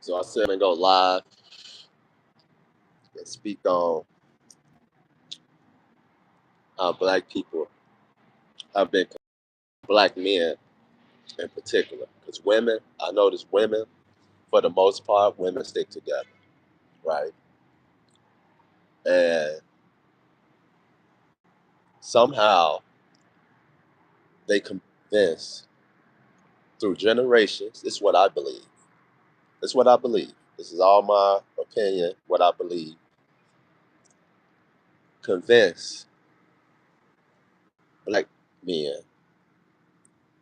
So I said I'm gonna go live and speak on how black people have been, black men in particular. Because women, I notice women, for the most part, women stick together, right? And somehow they convince through generations, this is what I believe. This is what I believe. This is all my opinion, what I believe. Convince black men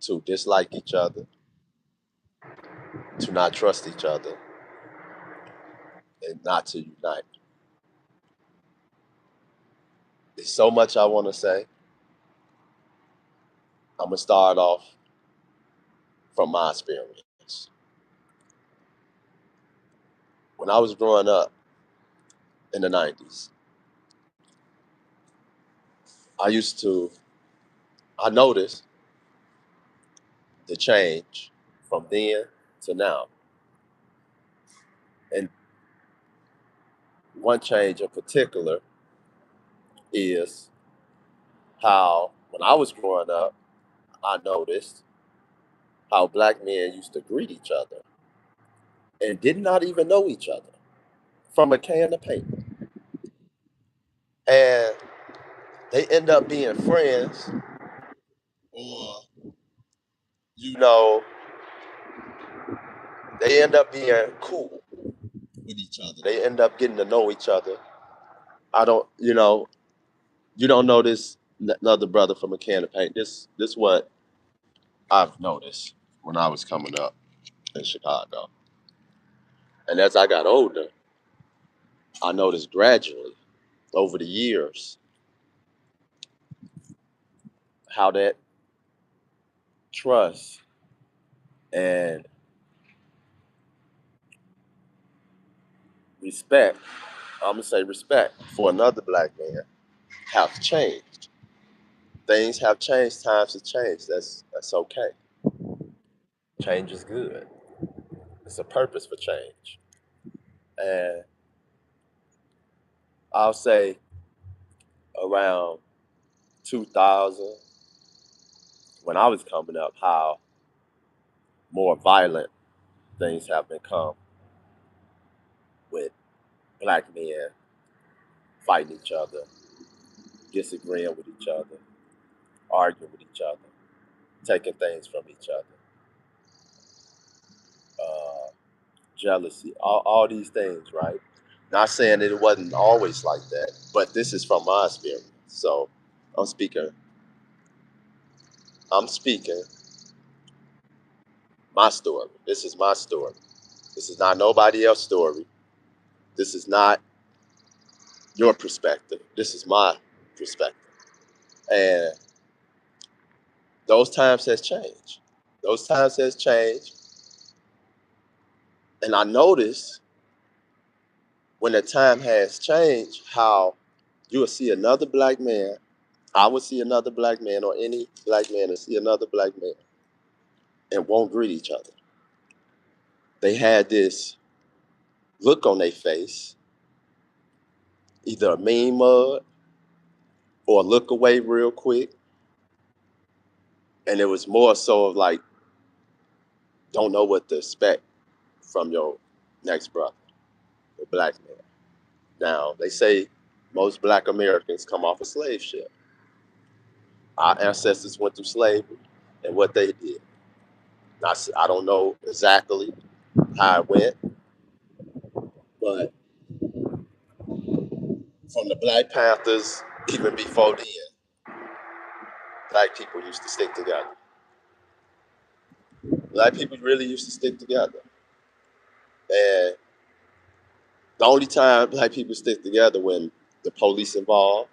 to dislike each other, to not trust each other, and not to unite. There's so much I want to say. I'm gonna start off from my experience. When I was growing up in the 90s, I used to, I noticed the change from then to now. And one change in particular is how, when I was growing up, I noticed how black men used to greet each other and did not even know each other from a can of paint. And they end up being friends, or, you know, they end up being cool with each other. They end up getting to know each other. I don't, you don't know this another brother from a can of paint. This what I've noticed when I was coming up in Chicago. And as I got older, I noticed gradually over the years how that trust and respect, I'm gonna say respect for another black man have changed. Things have changed, times have changed. That's okay. Change is good. It's a purpose for change. And I'll say around 2000, when I was coming up, how more violent things have become with black men fighting each other, disagreeing with each other, arguing with each other, taking things from each other, uh, jealousy, all these things, right? Not saying that it wasn't always like that, but this is from my experience. So I'm speaking, I'm speaking my story. This is my story. This is not nobody else's story. This is not your perspective. This is my perspective. And those times has changed. Those times has changed. And I notice when the time has changed how you will see another black man, I would see another black man, or any black man will see another black man and won't greet each other. They had this look on their face, either a mean mug or look away real quick. And it was more so of like, don't know what to expect from your next brother, the black man. Now, they say most black Americans come off a slave ship. Our ancestors went through slavery and what they did. I don't know exactly how it went, but from the Black Panthers, even before then, black people used to stick together. Black people really used to stick together. And the only time black people stick together when the police involved,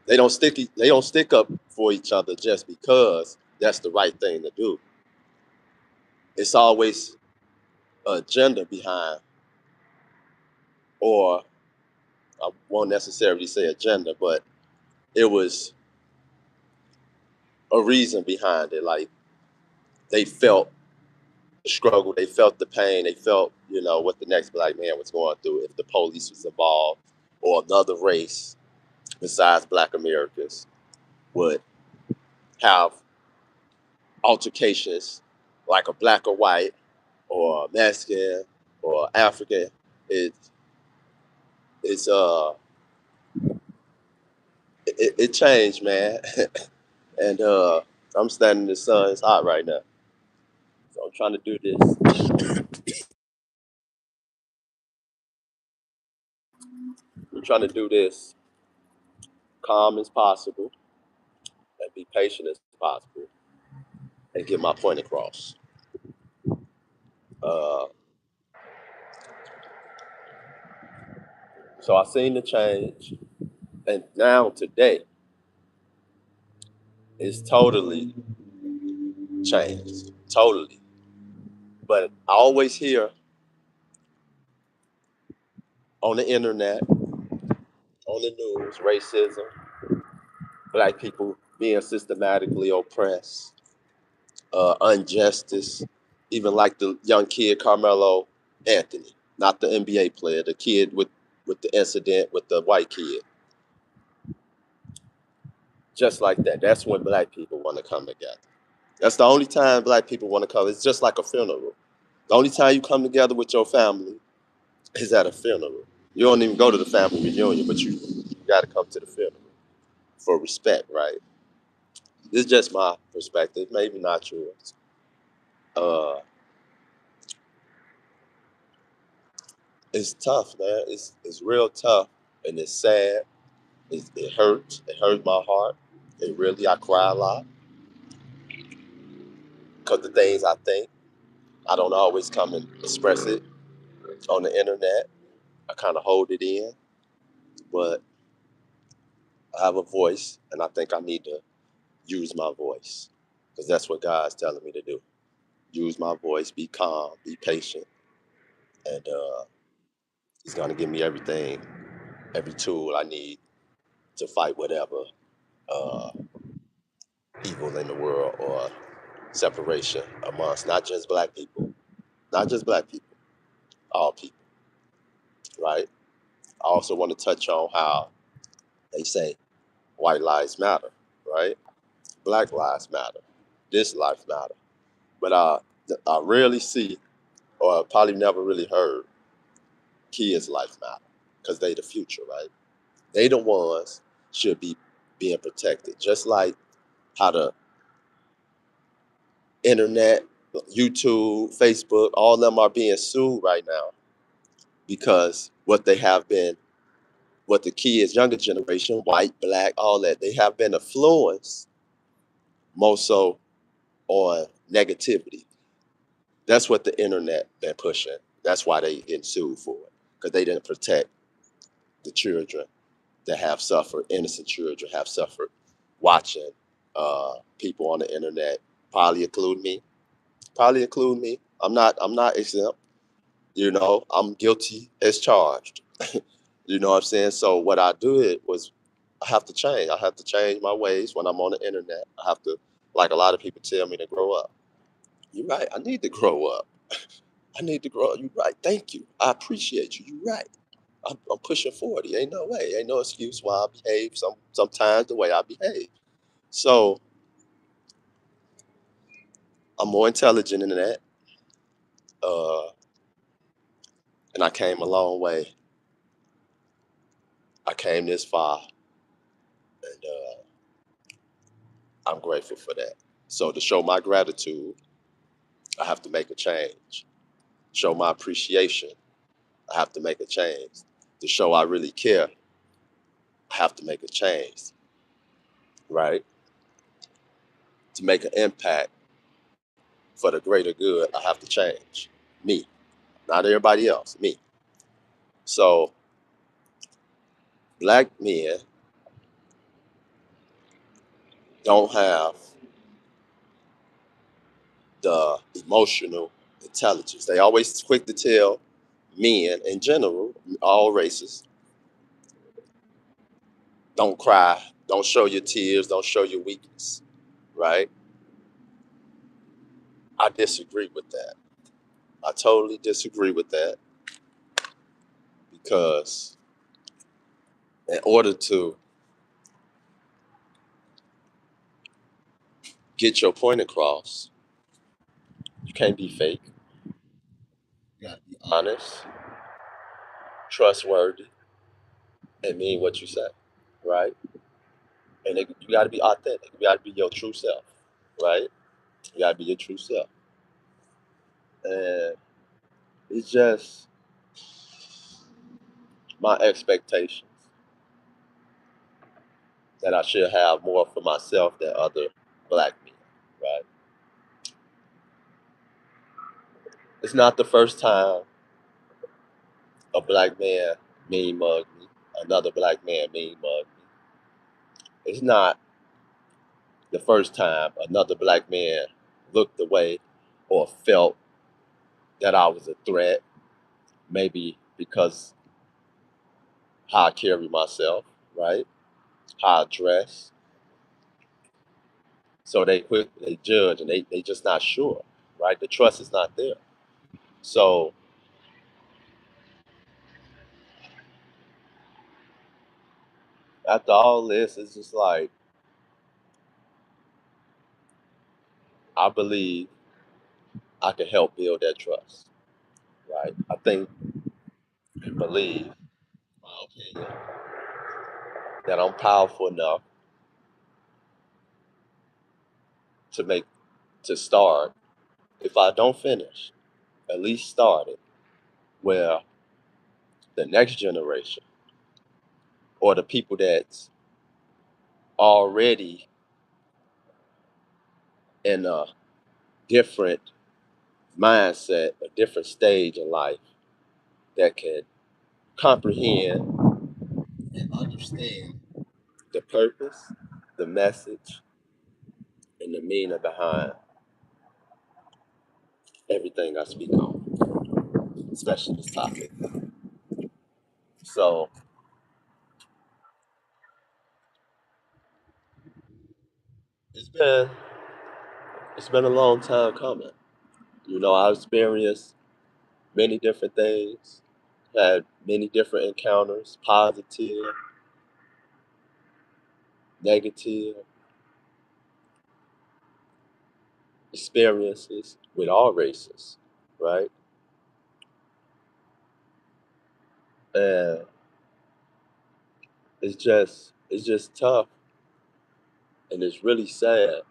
they don't stick up for each other just because that's the right thing to do. It's always an agenda behind, or I won't necessarily say agenda, but it was a reason behind it. Like they felt the struggle, they felt the pain, they felt, what the next black man was going through if the police was involved or another race besides black Americans would have altercations like a black or white or Mexican or African. It, it's it changed, man. And I'm standing in the sun, it's hot right now. So I'm trying to do this. I'm trying to do this calm as possible and be patient as possible and get my point across. Uh, so I seen the change, and now today it's totally changed, totally. But I always hear on the internet, on the news, racism, black people being systematically oppressed, injustice, even like the young kid Carmelo Anthony, not the NBA player, the kid with the incident with the white kid. Just like that. That's when black people want to come together. That's the only time black people want to come. It's just like a funeral. The only time you come together with your family is at a funeral. You don't even go to the family reunion, but you got to come to the funeral for respect, right? It's just my perspective, maybe not yours. Uh, it's tough, man. It's real tough, and it's sad. It hurts. It hurts my heart. It really, I cry a lot because the things I think, I don't always come and express it on the internet. I kind of hold it in, but I have a voice, and I think I need to use my voice because that's what God's telling me to do. Use my voice, be calm, be patient, and He's gonna give me everything, every tool I need to fight whatever uh, evil in the world or separation amongst not just black people, not just black people, all people, right? I also want to touch on how they say white lives matter, right? Black lives matter, this life matter. But I rarely see, or probably never really heard, kids' life matter because they the future, right? They the ones should be being protected, just like how the internet, YouTube, Facebook, all of them are being sued right now because what they have been, what the kids, younger generation, white, black, all that, they have been influenced more so on negativity. That's what the internet been pushing. That's why they getting sued for it because they didn't protect the children that have suffered, innocent children have suffered watching people on the internet, probably include me, probably include me. I'm not exempt. I'm guilty as charged. You know what I'm saying? So what I did was I have to change. I have to change my ways when I'm on the internet. I have to, like a lot of people tell me to grow up. You're right. I need to grow up. I need to grow up. You're right. Thank you. I appreciate you. You're right. I'm pushing 40. Ain't no way. Ain't no excuse why I behave sometimes the way I behave. So I'm more intelligent than that. Uh, and I came a long way. I came this far, and I'm grateful for that. So to show my gratitude, I have to make a change. Show my appreciation, I have to make a change. To show I really care, I have to make a change, right? To make an impact for the greater good, I have to change. Me, not everybody else, me. So black men don't have the emotional intelligence. They always quick to tell men in general, all races, don't cry, don't show your tears, don't show your weakness, right? I disagree with that. I totally disagree with that because in order to get your point across, you can't be fake. You gotta be honest, trustworthy, and mean what you say, right? And you gotta be authentic. You gotta be your true self, right? You gotta be your true self. And it's just my expectations that I should have more for myself than other black men, right? It's not the first time a black man mean mugged me, another black man mean mugged me. It's not the first time another black man looked away or felt that I was a threat, maybe because how I carry myself, right? How I dress. So they judge and they just not sure, right? The trust is not there. So after all this, it's just like I believe I can help build that trust, right? I think and believe, in my opinion, that I'm powerful enough to make to start. If I don't finish, at least start it where the next generation or the people that's already in a different mindset, a different stage in life that can comprehend and understand the purpose, the message, and the meaning behind everything I speak on, especially this topic. So it's been it's been a long time coming. You know, I've experienced many different things, had many different encounters, positive, negative experiences with all races, right? And it's just tough and it's really sad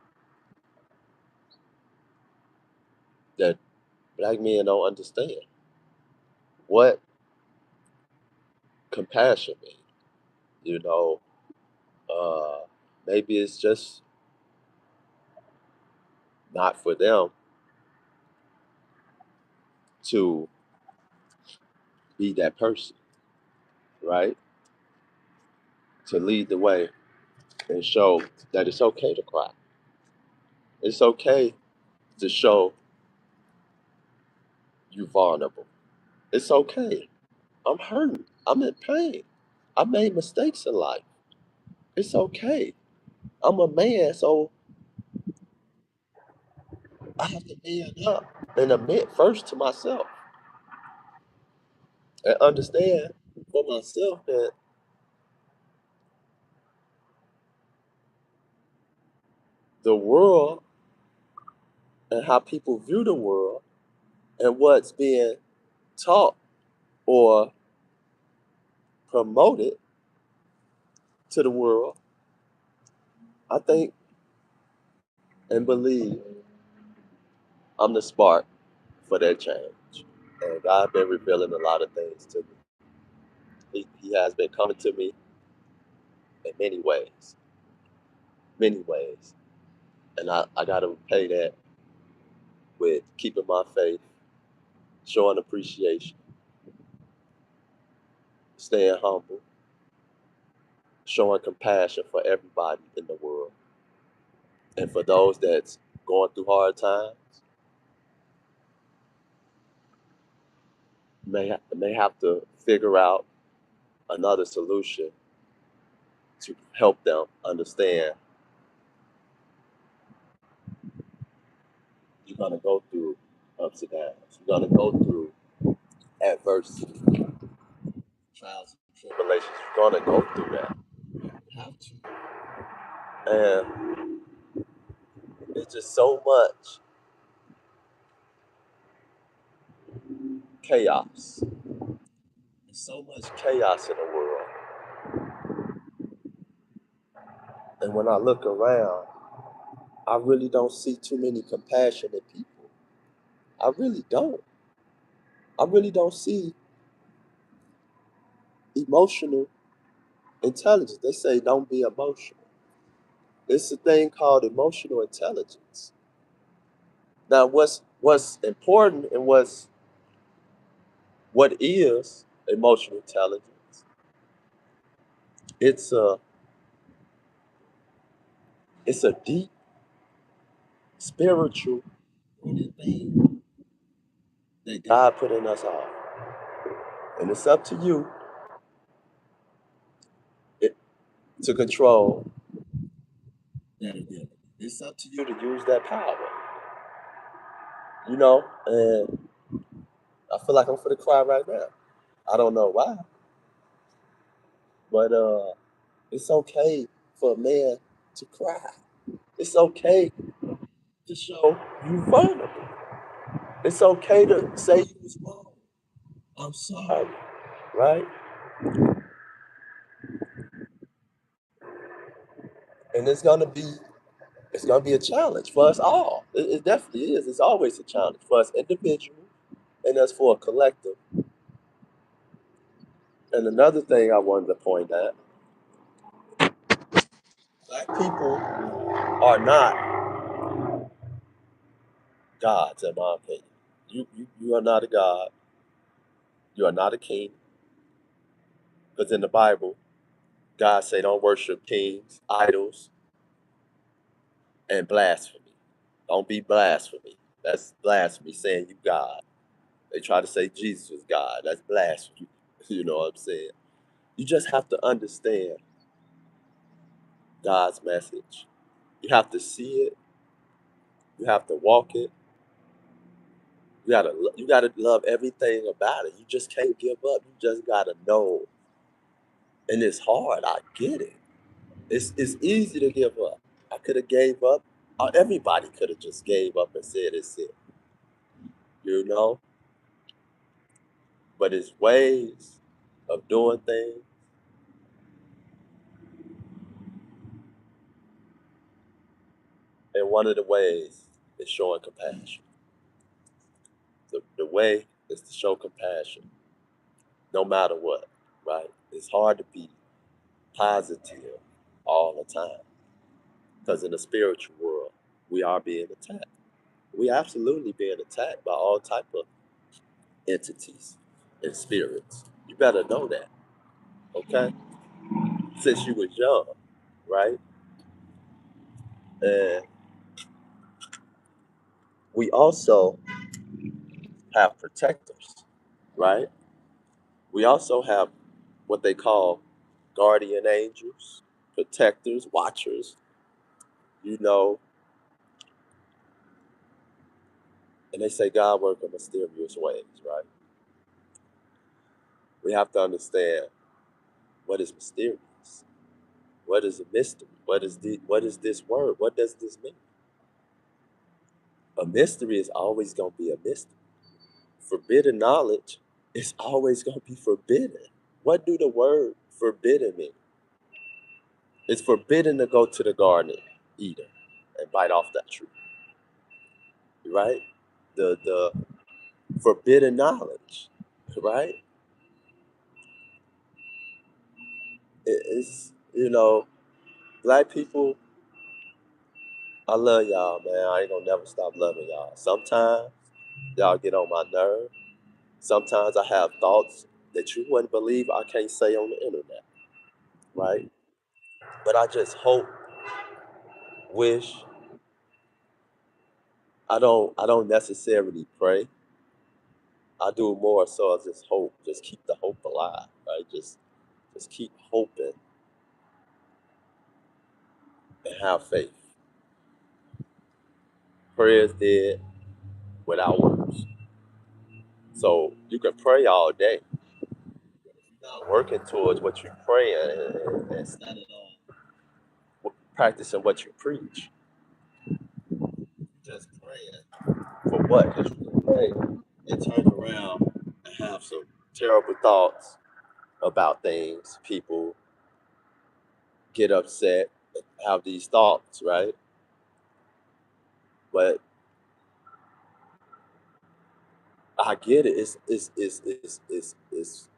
that black men don't understand what compassion means. You know, uh, maybe it's just not for them to be that person, right? To lead the way and show that it's okay to cry. It's okay to show you vulnerable. It's okay. I'm hurting. I'm in pain. I made mistakes in life. It's okay. I'm a man, so I have to man up and admit first to myself and understand for myself that the world and how people view the world and what's being taught or promoted to the world, I think and believe I'm the spark for that change. And God been revealing a lot of things to me. He has been coming to me in many ways. And I got to repay that with keeping my faith, showing appreciation, staying humble, showing compassion for everybody in the world. And for those that's going through hard times, may have to figure out another solution to help them understand you're gonna go through. ups and downs. You're gonna go through adversity, trials and tribulations. You're gonna go through that. You have to. And it's just so much chaos. There's so much chaos in the world. And when I look around, I really don't see too many compassionate people. I really don't. I really don't see emotional intelligence. They say don't be emotional. It's a thing called emotional intelligence. Now, what's important and what is emotional intelligence? It's a it's a deep spiritual thing that God put in us all, and it's up to you it, to control that ability. It's up to you to use that power. And I feel like I'm for the cry right now. I don't know why, but it's okay for a man to cry. It's okay to show you vulnerable. It's okay to say you was wrong. I'm sorry, right? And it's gonna be a challenge for us all. It definitely is. It's always a challenge for us individuals and us for a collective. And another thing I wanted to point out: black people are not gods, in my opinion. You are not a god. You are not a king. Because in the Bible, God say don't worship kings, idols, and blasphemy. Don't be blasphemy. That's blasphemy saying you God. They try to say Jesus was God. That's blasphemy. You know what I'm saying? You just have to understand God's message. You have to see it. You have to walk it. You gotta love everything about it. You just can't give up. You just gotta know. And it's hard. I get it. It's easy to give up. I could have gave up. Everybody could have just gave up and said it's it. You know. But it's ways of doing things. And one of the ways is showing compassion. The way is to show compassion no matter what, right? It's hard to be positive all the time because in the spiritual world, we are being attacked. We absolutely being attacked by all type of entities and spirits. You better know that, okay? Since you was young, right? And we also have protectors, right? We also have what they call guardian angels, protectors, watchers, you know, and they say God works in mysterious ways, right? We have to understand what is mysterious. What is a mystery? What is this word? What does this mean? A mystery is always gonna be a mystery. Forbidden knowledge is always gonna be forbidden. What do the word forbidden mean? It's forbidden to go to the garden Eden and bite off that tree, right? The forbidden knowledge, right? It's black people. I love y'all, man. I ain't gonna never stop loving y'all. Sometimes y'all get on my nerve. Sometimes I have thoughts that you wouldn't believe I can't say on the internet, right? But I just hope, wish. I don't necessarily pray. I do more so I just hope. Just keep the hope alive, right? Just keep hoping and have faith. Prayer is dead. without words. So you can pray all day, not working towards what you're praying and standing on practicing what you preach. Just praying for what? Because you can pray and turn around and have some terrible thoughts about things. People get upset, have these thoughts, right? But I get it. It's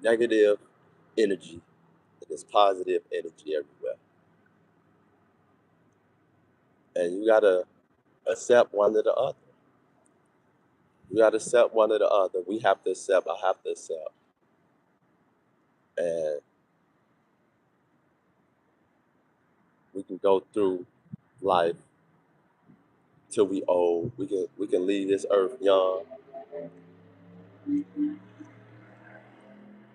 negative energy and it's positive energy everywhere, and you gotta accept one or the other. You gotta accept one or the other. We have to accept. I have to accept, and we can go through life till we old. We can leave this earth young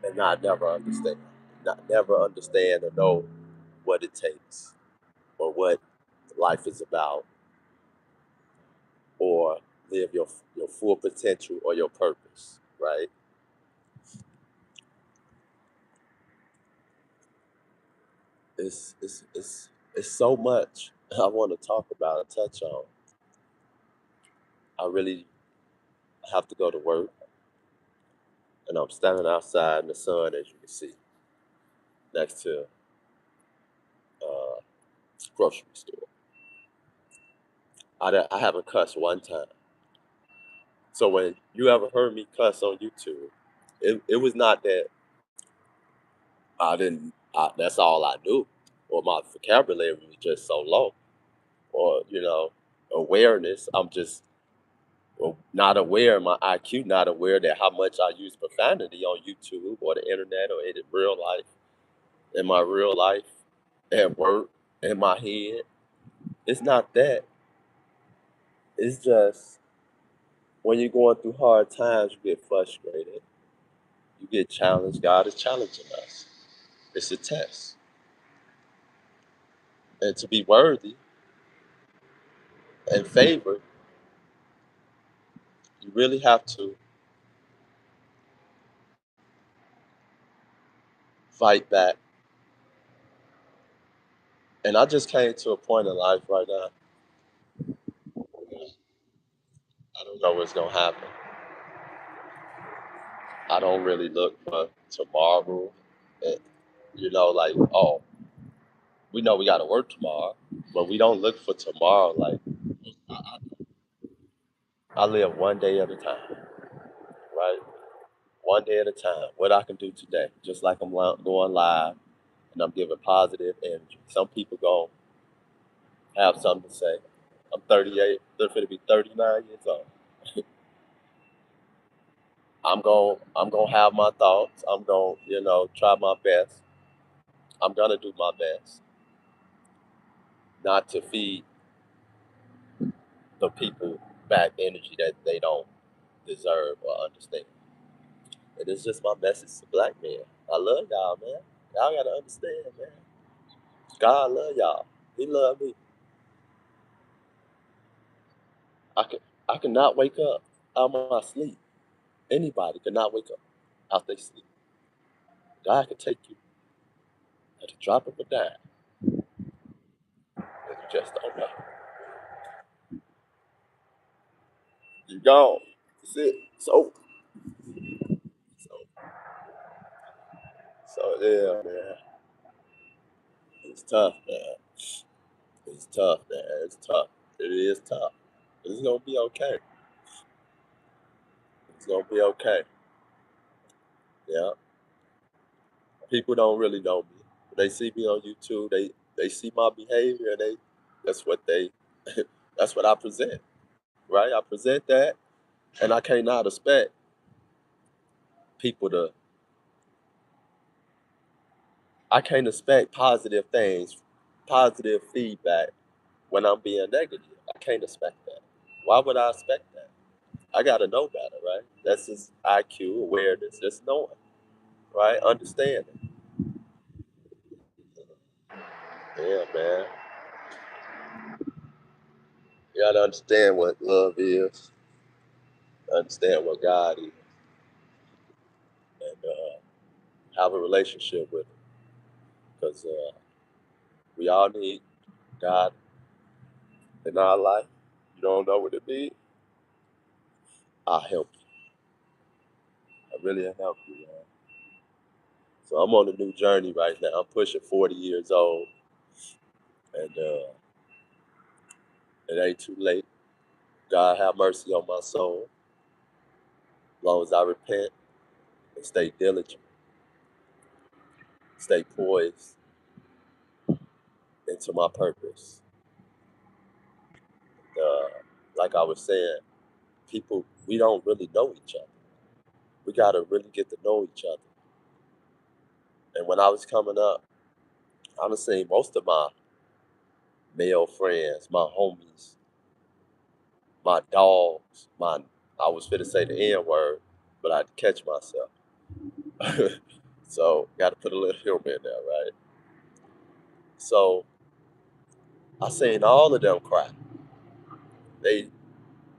and not never understand, not never understand or know what it takes or what life is about or live your full potential or your purpose, right? It's so much I want to talk about and touch on. I really have to go to work, and I'm standing outside in the sun, as you can see, next to a grocery store. I haven't cussed one time. So when you ever heard me cuss on YouTube, it was not that I didn't. That's all I knew, or my vocabulary was just so low, or awareness. I'm just not aware. My IQ not aware that how much I use profanity on YouTube or the internet or in real life, in my real life, at work, in my head. It's not that. It's just when you're going through hard times, you get frustrated. You get challenged. God is challenging us. It's a test. And to be worthy and favored, you really have to fight back. And I just came to a point in life right now. I don't know what's gonna happen. I don't really look for tomorrow. And, like, oh, we know we got to work tomorrow, but we don't look for tomorrow. Like, I live one day at a time, right? One day at a time. What I can do today, just like I'm going live and I'm giving positive energy. Some people going to have something to say. I'm 38, they're going to be 39 years old. I'm gonna have my thoughts. I'm gonna, try my best. I'm gonna do my best not to feed the people back energy that they don't deserve or understand. And it's just my message to black men. I love y'all, man. Y'all gotta understand, man. God love y'all. He love me. I can I cannot wake up out of my sleep. Anybody cannot wake up out their sleep. God can take you at the drop of a dime. And you just don't know. You gone. That's it. So yeah, man. It's tough, man. It's tough, man. It's tough. It is tough. It's gonna be okay. It's gonna be okay. Yeah. People don't really know me. They see me on YouTube. They see my behavior. And that's what they that's what I present. Right? I present that, and I cannot expect people to. I can't expect positive things, positive feedback when I'm being negative. I can't expect that. Why would I expect that? I gotta know better, right? That's just IQ awareness, just knowing, right? Understanding. Yeah, man. You gotta understand what love is, understand what God is, and have a relationship with it. Because we all need God in our life. You don't know what it means. I'll help you. I really help you, man. So I'm on a new journey right now. I'm pushing 40 years old, and it ain't too late. God have mercy on my soul. As long as I repent and stay diligent, stay poised into my purpose. Uh, like I was saying, people, we don't really know each other. We got to really get to know each other. And when I was coming up, I was seeing most of my male friends, my homies, my dogs, I was fit to say the N word, but I'd catch myself. So, got to put a little humor in there, right? So, I seen all of them cry. They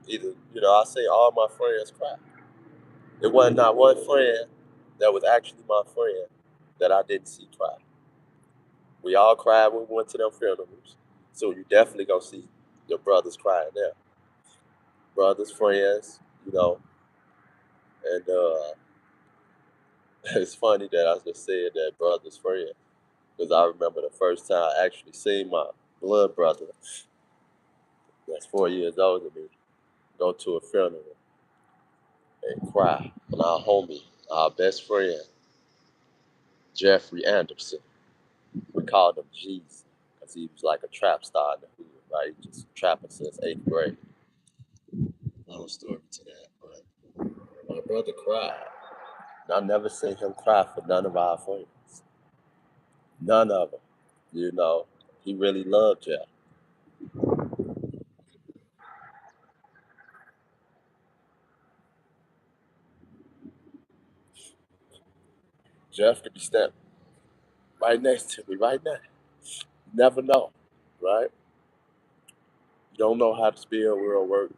either, I seen all my friends cry. It wasn't not one friend that was actually my friend that I didn't see cry. We all cried when we went to them funerals. So you definitely gonna see your brothers crying there. Brothers, friends, and it's funny that I just said that brother's friend because I remember the first time I actually seen my blood brother that's 4 years older than me go to a funeral and cry. And our homie, our best friend, Jeffrey Anderson, we called him Jeezy because he was like a trap star in the hood, right? Just trapping since 8th grade. Long story to that, but my brother cried. And I never seen him cry for none of our friends. None of them. You know, he really loved Jeff. Jeff could be standing right next to me right now. You never know, right? You don't know how the spirit world works.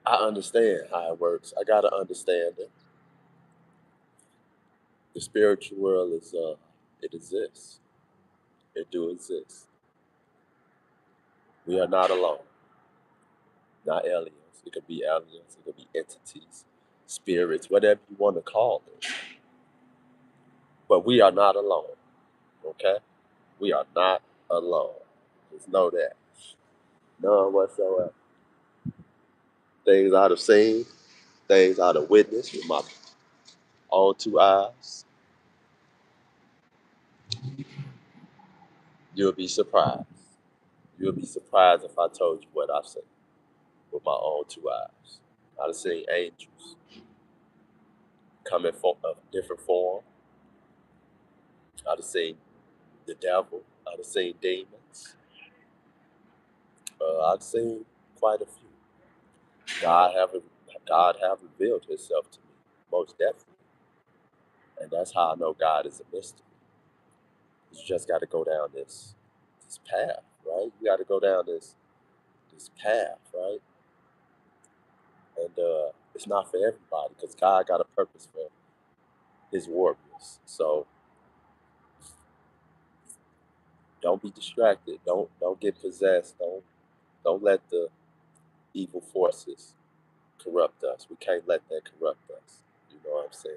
I understand how it works. I gotta understand it. The spiritual world it exists. It do exist. We are not alone. Not aliens. It could be aliens. It could be entities, spirits, whatever you want to call it. But we are not alone. Okay? We are not alone. Just know that. None whatsoever. Things I'd have seen, things I'd have witnessed with my own two eyes, you'll be surprised. You'll be surprised if I told you what I've seen with my own two eyes. I'd have seen angels come in a different form. I'd have seen the devil. I'd have seen demons. I've seen quite a few. God have God have revealed Himself to me, most definitely, and that's how I know God is a mystery. You just got to go down this path, right? You got to go down this path, right? And it's not for everybody because God got a purpose for His warriors. So don't be distracted. Don't get possessed. Don't let the evil forces corrupt us. We can't let that corrupt us. You know what I'm saying?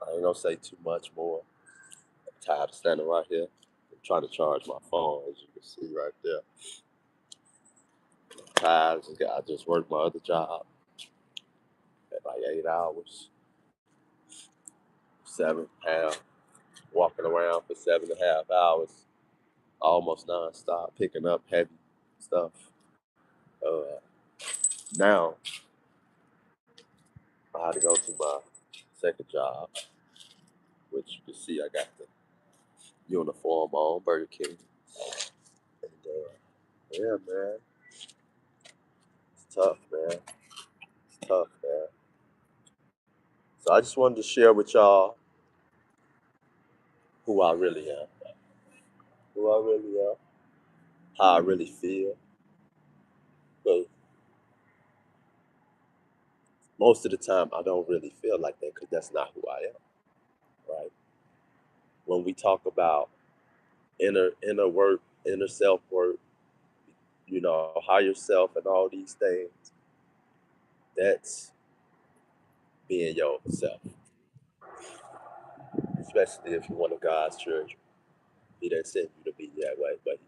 I ain't gonna say too much more. I'm tired of standing right here. I'm trying to charge my phone, as you can see right there. I'm tired. I just worked my other job at like 8 hours, 7.5, walking around for 7.5 hours, almost nonstop, picking up heavy stuff. Uh, Now I had to go to my second job, which you can see I got the uniform on, Burger King. And yeah, man, it's tough, man. It's tough, man. So I just wanted to share with y'all who I really am, who I really am, how I really feel. But most of the time, I don't really feel like that because that's not who I am, right? When we talk about inner work, inner self work, higher self, and all these things, that's being yourself, especially if you're one of God's children. He didn't send you to be that way, but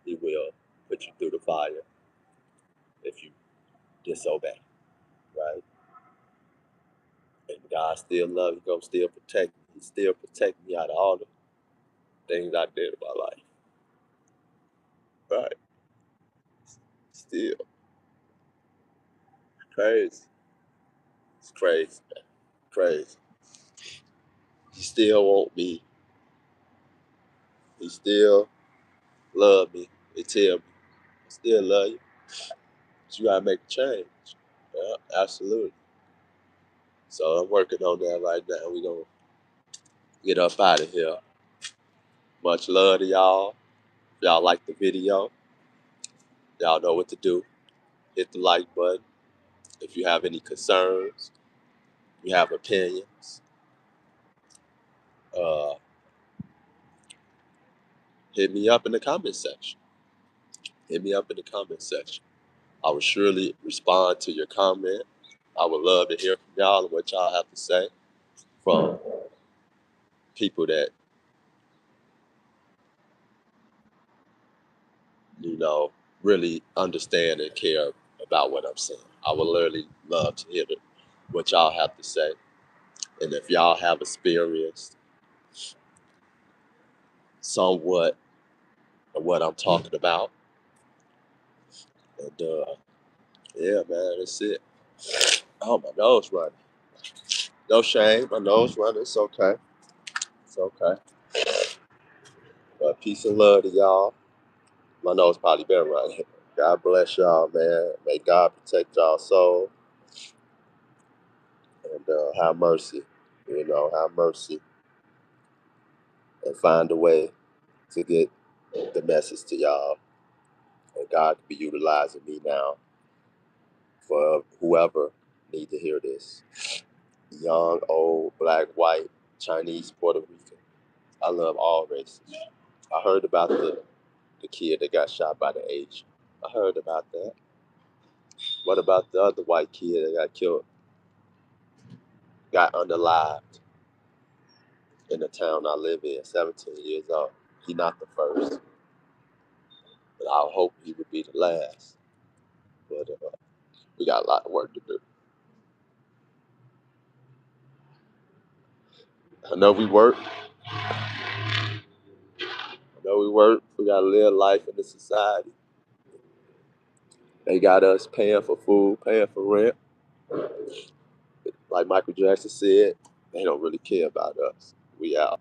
he will put you through the fire if you disobey, right? And God still love you, gonna still protect me. He still protect me out of all the things I did in my life, right? Still crazy. It's crazy, man. Crazy. He still want me. He still love me. He tell me, I still love you. But you gotta make a change. Yeah, absolutely. So I'm working on that right now. We gonna get up out of here. Much love to y'all. If y'all like the video, y'all know what to do. Hit the like button. If you have any concerns, you have opinions, uh, hit me up in the comment section. Hit me up in the comment section. I will surely respond to your comment. I would love to hear from y'all and what y'all have to say from people that, you know, really understand and care about what I'm saying. I would literally love to hear what y'all have to say. And if y'all have experienced somewhat of what I'm talking about, and yeah, man, that's it. Oh, my nose running. No shame, my nose running. It's okay. It's okay. But peace and love to y'all. My nose probably been running. God bless y'all, man. May God protect y'all soul and have mercy. Have mercy and find a way to get the message to y'all. And God could be utilizing me now for whoever need to hear this. Young, old, black, white, Chinese, Puerto Rican. I love all races. I heard about the kid that got shot by the Asian. I heard about that. What about the other white kid that got killed, got unalived in the town I live in, 17 years old? He not the first, but I hope he would be the last. But we got a lot of work to do. I know we work. I know we work. We got to live life in the society. They got us paying for food, paying for rent. Like Michael Jackson said, they don't really care about us. We out.